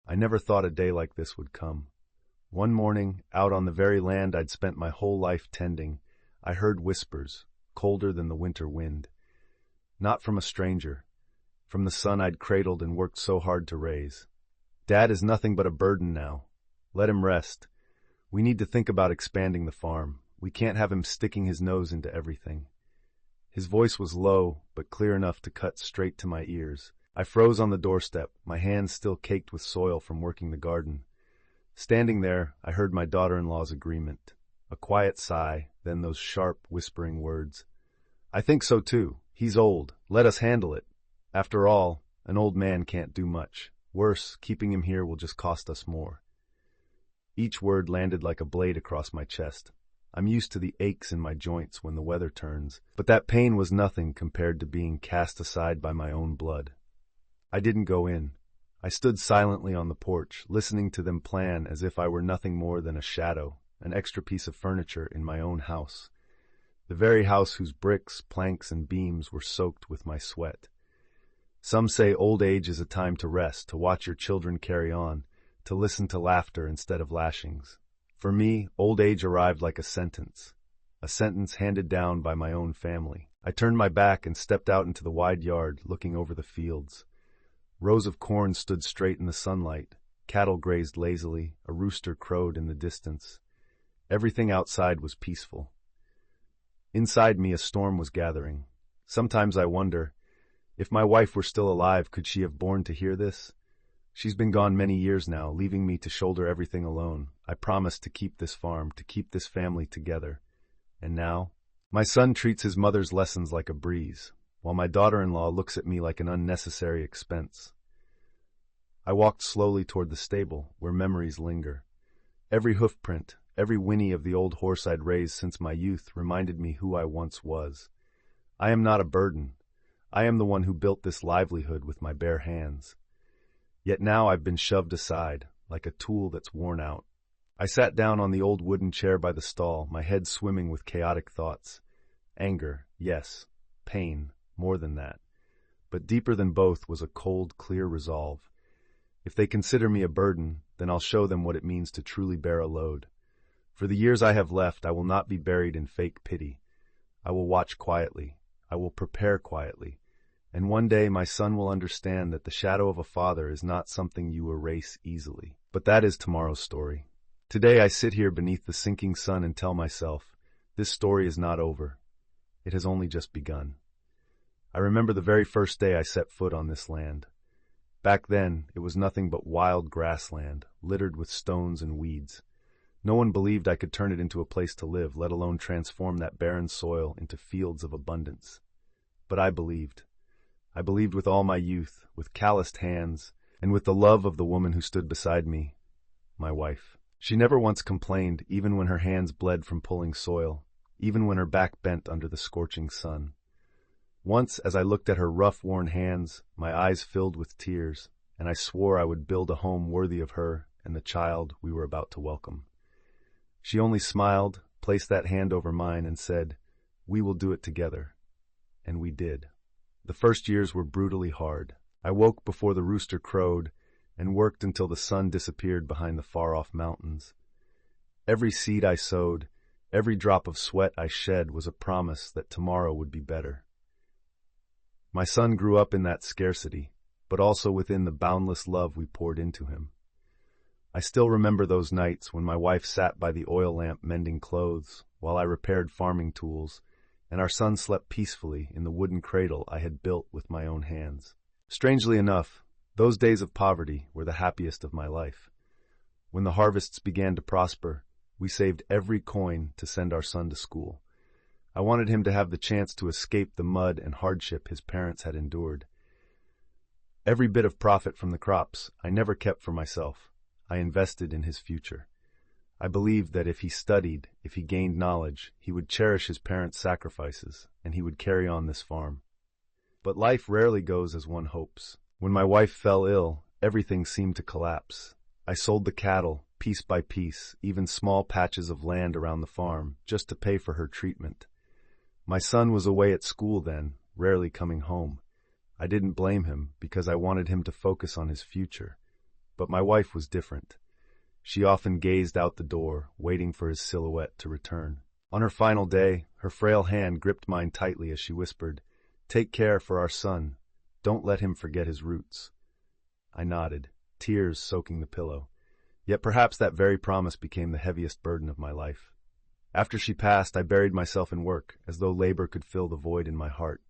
I never thought a day like this would come. One morning, out on the very land I'd spent my whole life tending, I heard whispers, colder than the winter wind. Not from a stranger, from the son I'd cradled and worked so hard to raise. Dad is nothing but a burden now. Let him rest. We need to think about expanding the farm. We can't have him sticking his nose into everything. His voice was low, but clear enough to cut straight to my ears. I froze on the doorstep, my hands still caked with soil from working the garden. Standing there, I heard my daughter-in-law's agreement. A quiet sigh, then those sharp, whispering words. I think so too. He's old. Let us handle it. After all, an old man can't do much. Worse, keeping him here will just cost us more. Each word landed like a blade across my chest. I'm used to the aches in my joints when the weather turns, but that pain was nothing compared to being cast aside by my own blood. I didn't go in. I stood silently on the porch, listening to them plan as if I were nothing more than a shadow, an extra piece of furniture in my own house. The very house whose bricks, planks, and beams were soaked with my sweat. Some say old age is a time to rest, to watch your children carry on, to listen to laughter instead of lashings. For me, old age arrived like a sentence handed down by my own family. I turned my back and stepped out into the wide yard, looking over the fields. Rows of corn stood straight in the sunlight. Cattle grazed lazily. A rooster crowed in the distance. Everything outside was peaceful. Inside me, a storm was gathering. Sometimes I wonder, if my wife were still alive, could she have borne to hear this? She's been gone many years now, leaving me to shoulder everything alone. I promised to keep this farm, to keep this family together. And now, my son treats his mother's lessons like a breeze, while my daughter-in-law looks at me like an unnecessary expense. I walked slowly toward the stable, where memories linger. Every hoofprint, every whinny of the old horse I'd raised since my youth reminded me who I once was. I am not a burden. I am the one who built this livelihood with my bare hands. Yet now I've been shoved aside, like a tool that's worn out. I sat down on the old wooden chair by the stall, my head swimming with chaotic thoughts. Anger, yes. Pain, more than that. But deeper than both was a cold, clear resolve. If they consider me a burden, then I'll show them what it means to truly bear a load. For the years I have left, I will not be buried in fake pity. I will watch quietly. I will prepare quietly. And one day my son will understand that the shadow of a father is not something you erase easily. But that is tomorrow's story. Today I sit here beneath the sinking sun and tell myself, this story is not over. It has only just begun. I remember the very first day I set foot on this land. Back then, it was nothing but wild grassland, littered with stones and weeds. No one believed I could turn it into a place to live, let alone transform that barren soil into fields of abundance. But I believed. I believed with all my youth, with calloused hands, and with the love of the woman who stood beside me, my wife. She never once complained, even when her hands bled from pulling soil, even when her back bent under the scorching sun. Once, as I looked at her rough, worn hands, my eyes filled with tears, and I swore I would build a home worthy of her and the child we were about to welcome. She only smiled, placed that hand over mine, and said, "We will do it together." And we did. The first years were brutally hard. I woke before the rooster crowed and worked until the sun disappeared behind the far-off mountains. Every seed I sowed, every drop of sweat I shed was a promise that tomorrow would be better. My son grew up in that scarcity, but also within the boundless love we poured into him. I still remember those nights when my wife sat by the oil lamp mending clothes while I repaired farming tools, and our son slept peacefully in the wooden cradle I had built with my own hands. Strangely enough, those days of poverty were the happiest of my life. When the harvests began to prosper, we saved every coin to send our son to school. I wanted him to have the chance to escape the mud and hardship his parents had endured. Every bit of profit from the crops I never kept for myself. I invested in his future. I believed that if he studied, if he gained knowledge, he would cherish his parents' sacrifices, and he would carry on this farm. But life rarely goes as one hopes. When my wife fell ill, everything seemed to collapse. I sold the cattle, piece by piece, even small patches of land around the farm, just to pay for her treatment. My son was away at school then, rarely coming home. I didn't blame him, because I wanted him to focus on his future. But my wife was different. She often gazed out the door, waiting for his silhouette to return. On her final day, her frail hand gripped mine tightly as she whispered, "Take care for our son. Don't let him forget his roots." I nodded, tears soaking the pillow. Yet perhaps that very promise became the heaviest burden of my life. After she passed, I buried myself in work, as though labor could fill the void in my heart.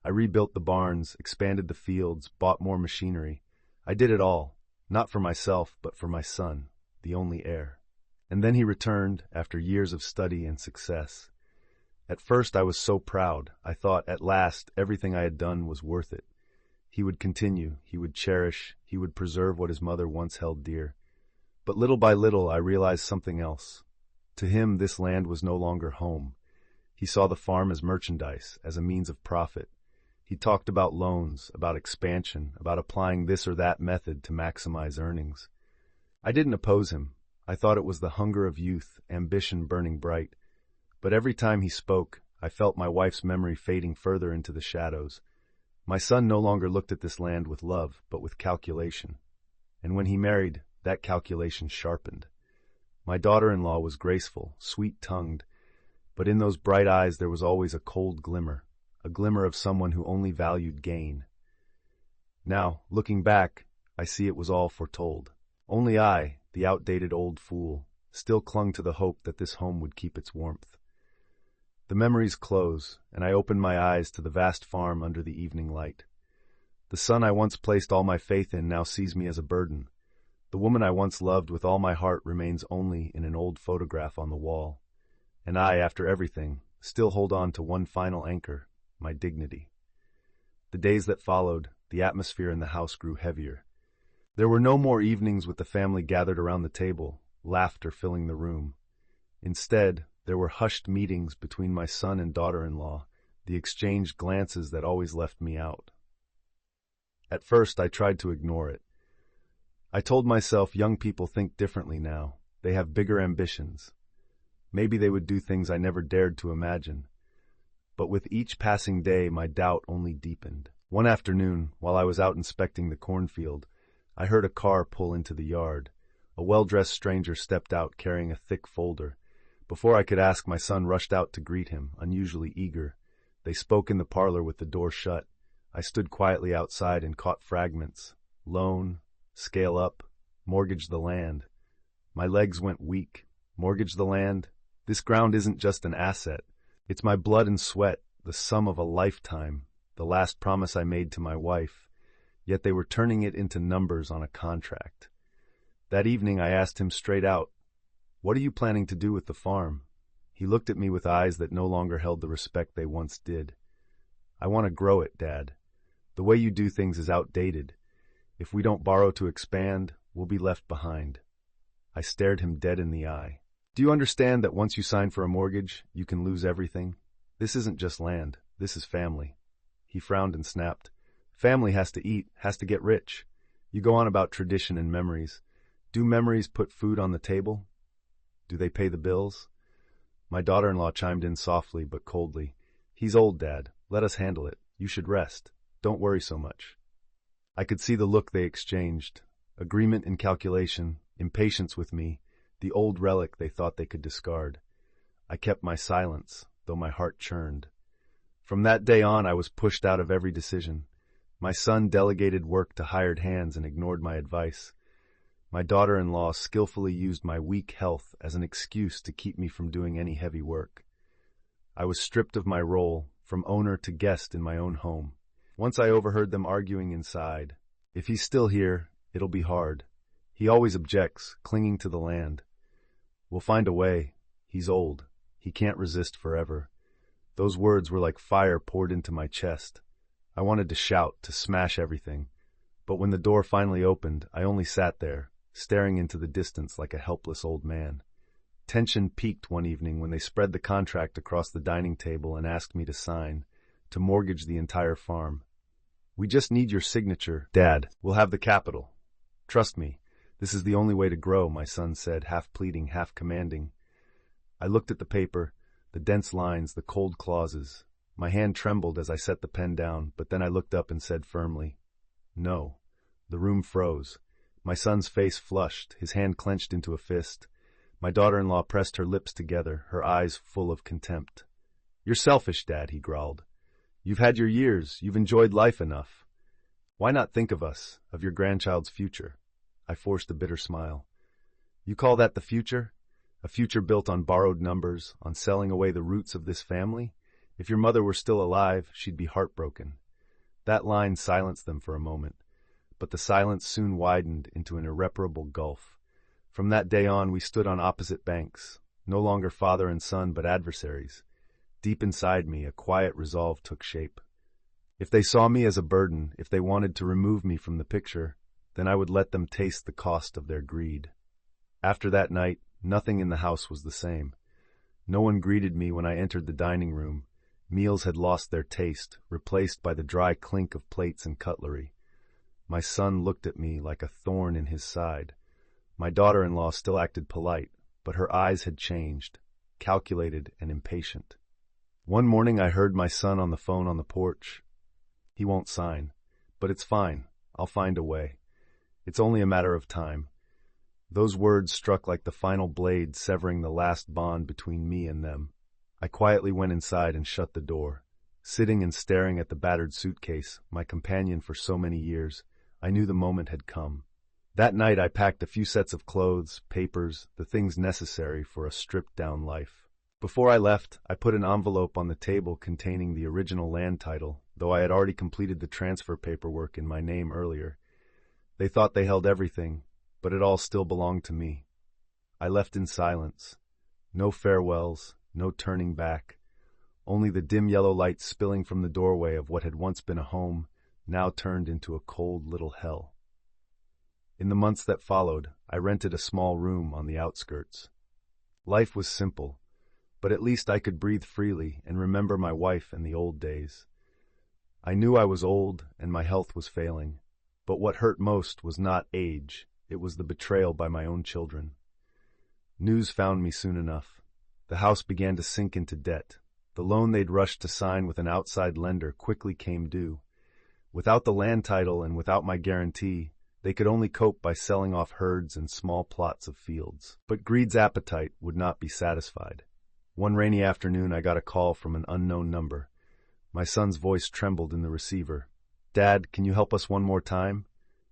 I rebuilt the barns, expanded the fields, bought more machinery. I did it all, not for myself, but for my son, the only heir. And then he returned, after years of study and success. At first I was so proud. I thought, at last, everything I had done was worth it. He would continue, he would cherish, he would preserve what his mother once held dear. But little by little I realized something else. To him, this land was no longer home. He saw the farm as merchandise, as a means of profit. He talked about loans, about expansion, about applying this or that method to maximize earnings. I didn't oppose him. I thought it was the hunger of youth, ambition burning bright. But every time he spoke, I felt my wife's memory fading further into the shadows. My son no longer looked at this land with love, but with calculation. And when he married, that calculation sharpened. My daughter-in-law was graceful, sweet-tongued, but in those bright eyes there was always a cold glimmer, a glimmer of someone who only valued gain. Now, looking back, I see it was all foretold. Only I, the outdated old fool, still clung to the hope that this home would keep its warmth. The memories close, and I open my eyes to the vast farm under the evening light. The son I once placed all my faith in now sees me as a burden. The woman I once loved with all my heart remains only in an old photograph on the wall. And I, after everything, still hold on to one final anchor, my dignity. The days that followed, the atmosphere in the house grew heavier. There were no more evenings with the family gathered around the table, laughter filling the room. Instead, there were hushed meetings between my son and daughter-in-law, the exchanged glances that always left me out. At first, I tried to ignore it. I told myself young people think differently now. They have bigger ambitions. Maybe they would do things I never dared to imagine. But with each passing day, my doubt only deepened. One afternoon, while I was out inspecting the cornfield, I heard a car pull into the yard. A well-dressed stranger stepped out carrying a thick folder. Before I could ask, my son rushed out to greet him, unusually eager. They spoke in the parlor with the door shut. I stood quietly outside and caught fragments. Loan, scale up, mortgage the land. My legs went weak. Mortgage the land? This ground isn't just an asset. It's my blood and sweat, the sum of a lifetime, the last promise I made to my wife. Yet they were turning it into numbers on a contract. That evening I asked him straight out, "What are you planning to do with the farm?" He looked at me with eyes that no longer held the respect they once did. "I want to grow it, Dad. The way you do things is outdated. If we don't borrow to expand, we'll be left behind." I stared him dead in the eye. "Do you understand that once you sign for a mortgage, you can lose everything? This isn't just land. This is family." He frowned and snapped. "Family has to eat, has to get rich. You go on about tradition and memories. Do memories put food on the table? Do they pay the bills?" My daughter-in-law chimed in softly but coldly. "He's old, Dad. Let us handle it. You should rest. Don't worry so much." I could see the look they exchanged. Agreement in calculation, impatience with me, the old relic they thought they could discard. I kept my silence, though my heart churned. From that day on, I was pushed out of every decision. My son delegated work to hired hands and ignored my advice. My daughter-in-law skillfully used my weak health as an excuse to keep me from doing any heavy work. I was stripped of my role, from owner to guest in my own home. Once I overheard them arguing inside. "If he's still here, it'll be hard. He always objects, clinging to the land. We'll find a way. He's old. He can't resist forever." Those words were like fire poured into my chest. I wanted to shout, to smash everything. But when the door finally opened, I only sat there, staring into the distance like a helpless old man. Tension peaked one evening when they spread the contract across the dining table and asked me to sign, to mortgage the entire farm. "We just need your signature, Dad. We'll have the capital. Trust me, this is the only way to grow," my son said, half pleading, half commanding. I looked at the paper, the dense lines, the cold clauses. My hand trembled as I set the pen down, but then I looked up and said firmly, "No." The room froze. My son's face flushed, his hand clenched into a fist. My daughter-in-law pressed her lips together, her eyes full of contempt. "You're selfish, Dad," he growled. "You've had your years, you've enjoyed life enough. Why not think of us, of your grandchild's future?" I forced a bitter smile. "You call that the future? A future built on borrowed numbers, on selling away the roots of this family? If your mother were still alive, she'd be heartbroken." That line silenced them for a moment, but the silence soon widened into an irreparable gulf. From that day on, we stood on opposite banks, no longer father and son, but adversaries. Deep inside me, a quiet resolve took shape. If they saw me as a burden, if they wanted to remove me from the picture, then I would let them taste the cost of their greed. After that night, nothing in the house was the same. No one greeted me when I entered the dining room. Meals had lost their taste, replaced by the dry clink of plates and cutlery. My son looked at me like a thorn in his side. My daughter-in-law still acted polite, but her eyes had changed, calculated and impatient. One morning I heard my son on the phone on the porch. "He won't sign, but it's fine. I'll find a way. It's only a matter of time." Those words struck like the final blade severing the last bond between me and them. I quietly went inside and shut the door. Sitting and staring at the battered suitcase, my companion for so many years, I knew the moment had come. That night I packed a few sets of clothes, papers, the things necessary for a stripped-down life. Before I left, I put an envelope on the table containing the original land title, though I had already completed the transfer paperwork in my name earlier. They thought they held everything, but it all still belonged to me. I left in silence. No farewells, no turning back. Only the dim yellow light spilling from the doorway of what had once been a home, now turned into a cold little hell. In the months that followed, I rented a small room on the outskirts. Life was simple, but at least I could breathe freely and remember my wife and the old days. I knew I was old and my health was failing, but what hurt most was not age, it was the betrayal by my own children. News found me soon enough. The house began to sink into debt. The loan they'd rushed to sign with an outside lender quickly came due. Without the land title and without my guarantee, they could only cope by selling off herds and small plots of fields. But greed's appetite would not be satisfied. One rainy afternoon I got a call from an unknown number. My son's voice trembled in the receiver. "Dad, can you help us one more time?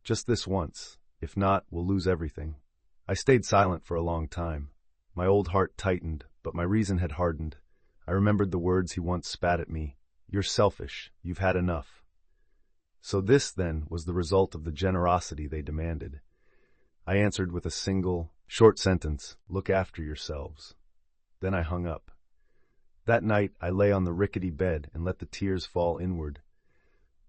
Just this once. If not, we'll lose everything." I stayed silent for a long time. My old heart tightened, but my reason had hardened. I remembered the words he once spat at me. "You're selfish. You've had enough." So this, then, was the result of the generosity they demanded. I answered with a single, short sentence, "Look after yourselves." Then I hung up. That night I lay on the rickety bed and let the tears fall inward.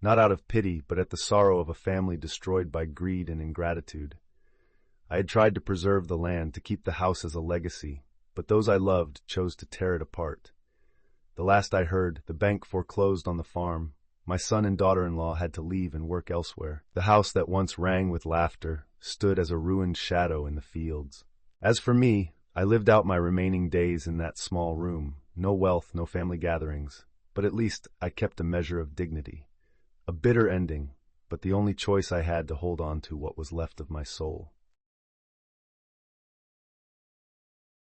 Not out of pity, but at the sorrow of a family destroyed by greed and ingratitude. I had tried to preserve the land, to keep the house as a legacy, but those I loved chose to tear it apart. The last I heard, the bank foreclosed on the farm. My son and daughter-in-law had to leave and work elsewhere. The house that once rang with laughter stood as a ruined shadow in the fields. As for me, I lived out my remaining days in that small room. No wealth, no family gatherings, but at least I kept a measure of dignity. A bitter ending, but the only choice I had to hold on to what was left of my soul.